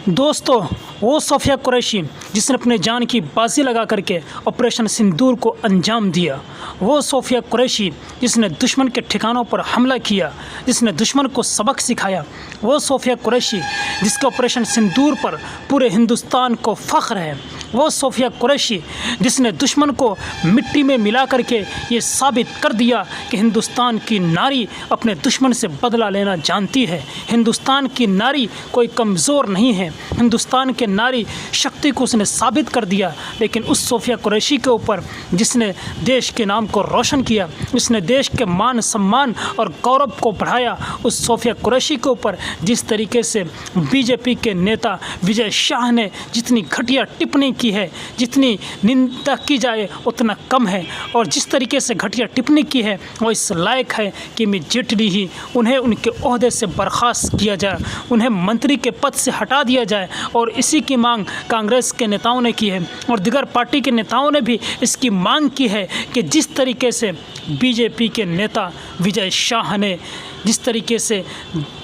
दोस्तों, वो सोफिया कुरैशी जिसने अपने जान की बाजी लगा करके ऑपरेशन सिंदूर को अंजाम दिया, वो सोफिया कुरैशी जिसने दुश्मन के ठिकानों पर हमला किया, जिसने दुश्मन को सबक सिखाया, वो सोफिया कुरैशी जिसके ऑपरेशन सिंदूर पर पूरे हिंदुस्तान को फ़ख्र है, वो सोफिया कुरैशी जिसने दुश्मन को मिट्टी में मिला करके ये साबित कर दिया कि हिंदुस्तान की नारी अपने दुश्मन से बदला लेना जानती है। हिंदुस्तान की नारी कोई कमज़ोर नहीं है, हिंदुस्तान के नारी शक्ति को उसने साबित कर दिया। लेकिन उस सोफिया कुरैशी के ऊपर जिसने देश के नाम को रोशन किया, जिसने देश के मान सम्मान और गौरव को बढ़ाया, उस सोफिया कुरैशी के ऊपर जिस तरीके से बीजेपी के नेता विजय शाह ने जितनी घटिया टिप्पणी की है, जितनी निंदा की जाए उतना कम है, और जिस तरीके से घटिया टिप्पणी की है वो इस लायक है कि इमीडिएटली ही उन्हें उनके ओहदे से बर्खास्त किया जाए, उन्हें मंत्री के पद से हटा दिया जाए। और इसी की मांग कांग्रेस के नेताओं ने की है और दीगर पार्टी के नेताओं ने भी इसकी मांग की है कि जिस तरीके से बीजेपी के नेता विजय शाह ने जिस तरीके से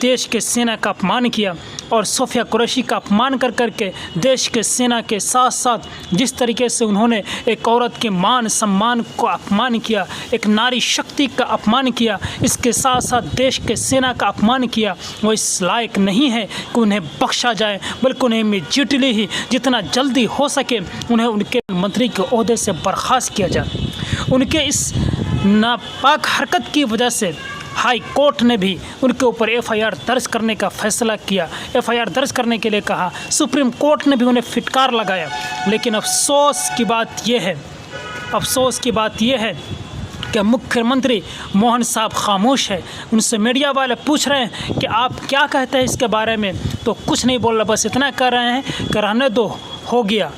देश के सेना का अपमान किया और सोफिया कुरैशी का अपमान कर करके देश के सेना के साथ साथ जिस तरीके से उन्होंने एक औरत के मान सम्मान को अपमान किया, एक नारी शक्ति का अपमान किया, इसके साथ साथ देश के सेना का अपमान किया, वो इस लायक नहीं है कि उन्हें बख्शा जाए, बल्कि उन्हें इमीडिएटली ही जितना जल्दी हो सके उन्हें उनके मंत्री के ओहदे से बर्खास्त किया जाए। उनके इस नापाक हरकत की वजह से हाई कोर्ट ने भी उनके ऊपर एफआईआर दर्ज करने का फैसला किया, एफआईआर दर्ज करने के लिए कहा। सुप्रीम कोर्ट ने भी उन्हें फिटकार लगाया। लेकिन अफसोस की बात यह है कि मुख्यमंत्री मोहन साहब खामोश है। उनसे मीडिया वाले पूछ रहे हैं कि आप क्या कहते हैं इसके बारे में, तो कुछ नहीं बोल रहे, बस इतना कह रहे हैं कि रहने दो, हो गया।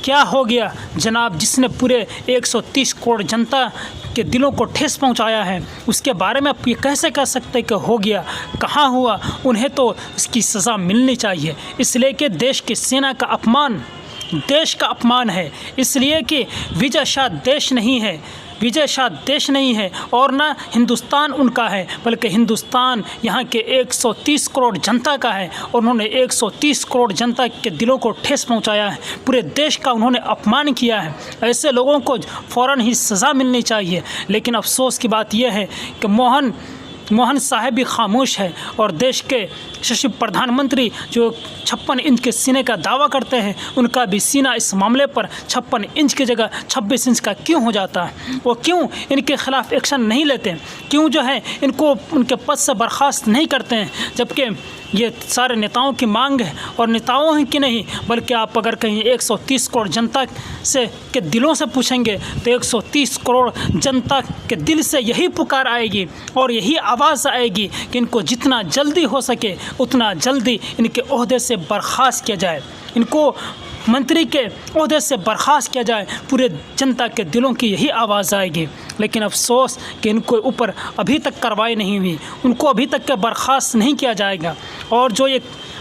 क्या हो गया जनाब? जिसने पूरे 130 करोड़ जनता के दिलों को ठेस पहुंचाया है, उसके बारे में आप ये कैसे कह सकते हैं कि हो गया? कहाँ हुआ? उन्हें तो इसकी सज़ा मिलनी चाहिए, इसलिए कि देश की सेना का अपमान देश का अपमान है, इसलिए कि विजय शाह देश नहीं है और ना हिंदुस्तान उनका है, बल्कि हिंदुस्तान यहाँ के 130 करोड़ जनता का है। और उन्होंने 130 करोड़ जनता के दिलों को ठेस पहुँचाया है, पूरे देश का उन्होंने अपमान किया है। ऐसे लोगों को फ़ौरन ही सज़ा मिलनी चाहिए। लेकिन अफसोस की बात यह है कि मोहन साहब भी खामोश है और देश के यशस्वी प्रधानमंत्री जो 56 इंच के सीने का दावा करते हैं, उनका भी सीना इस मामले पर 56 इंच की जगह 26 इंच का क्यों हो जाता है? वो क्यों इनके ख़िलाफ़ एक्शन नहीं लेते? क्यों जो है इनको उनके पद से बर्खास्त नहीं करते हैं? जबकि ये सारे नेताओं की मांग है, और नेताओं की नहीं, बल्कि आप अगर कहीं 130 करोड़ जनता के दिलों से पूछेंगे तो 130 करोड़ जनता के दिल से यही पुकार आएगी और यही आवाज़ आएगी कि इनको जितना जल्दी हो सके उतना जल्दी इनके ओहदे से बर्खास्त किया जाए, इनको मंत्री के ओहदे से बर्खास्त किया जाए। पूरे जनता के दिलों की यही आवाज़ आएगी। लेकिन अफसोस कि इनको ऊपर अभी तक कार्रवाई नहीं हुई, उनको अभी तक के बर्खास्त नहीं किया जाएगा। और जो ये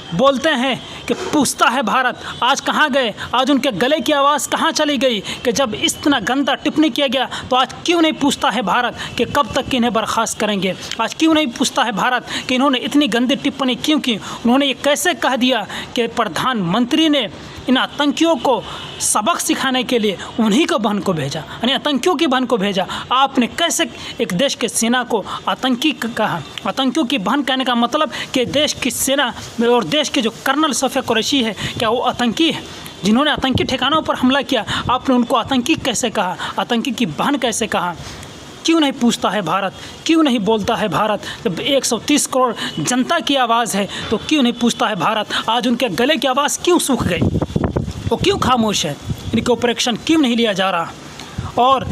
बोलते हैं कि पूछता है भारत, आज कहाँ गए? आज उनके गले की आवाज़ कहाँ चली गई कि जब इतना गंदा टिप्पणी किया गया तो आज क्यों नहीं पूछता है भारत कि कब तक इन्हें बर्खास्त करेंगे? आज क्यों नहीं पूछता है भारत कि इन्होंने इतनी गंदी टिप्पणी क्यों की? उन्होंने ये कैसे कह दिया कि प्रधानमंत्री ने इन आतंकियों को सबक सिखाने के लिए उन्हीं को बहन को भेजा, यानी आतंकियों की बहन को भेजा? आपने कैसे एक देश के सेना को आतंकी कहा? आतंकियों की बहन कहने का मतलब कि देश की सेना और देश के जो कर्नल सोफिया कुरैशी है, क्या वो आतंकी है? जिन्होंने आतंकी ठिकानों पर हमला किया, आपने उनको आतंकी कैसे कहा? आतंकी की बहन कैसे कहा? क्यों नहीं पूछता है भारत? क्यों नहीं बोलता है भारत? जब 130 करोड़ जनता की आवाज़ है तो क्यों नहीं पूछता है भारत? आज उनके गले की आवाज़ क्यों सूख गई? वो क्यों खामोश है? इनके ऊपर एक्शन क्यों नहीं लिया जा रहा? और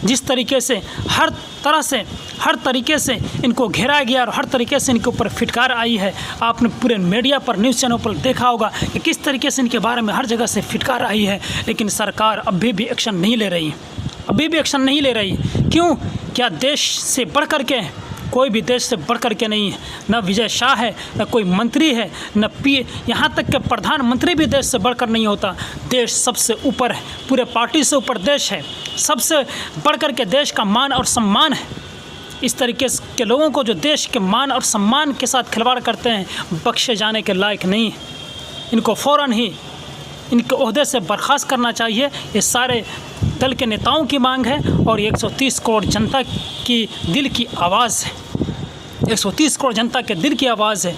जिस तरीके से हर तरीके से इनको घेरा गया और हर तरीके से इनके ऊपर फिटकार आई है, आपने पूरे मीडिया पर, न्यूज़ चैनल पर देखा होगा कि किस तरीके से इनके बारे में हर जगह से फिटकार आई है। लेकिन सरकार अभी भी एक्शन नहीं ले रही। क्यों? क्या देश से बढ़ कर के? कोई भी देश से बढ़ कर के नहीं है। न विजय शाह है, न कोई मंत्री है, न यहाँ तक कि प्रधानमंत्री भी देश से बढ़कर नहीं होता। देश सबसे ऊपर है, पूरे पार्टी से ऊपर देश है, सबसे बढ़ कर के देश का मान और सम्मान है। इस तरीके के लोगों को जो देश के मान और सम्मान के साथ खिलवाड़ करते हैं, बख्शे जाने के लायक नहीं है। इनको फ़ौरन ही इनके ओहदे से बर्खास्त करना चाहिए। ये सारे दल के नेताओं की मांग है और 130 करोड़ जनता की दिल की आवाज़ है। 130 करोड़ जनता के दिल की आवाज़ है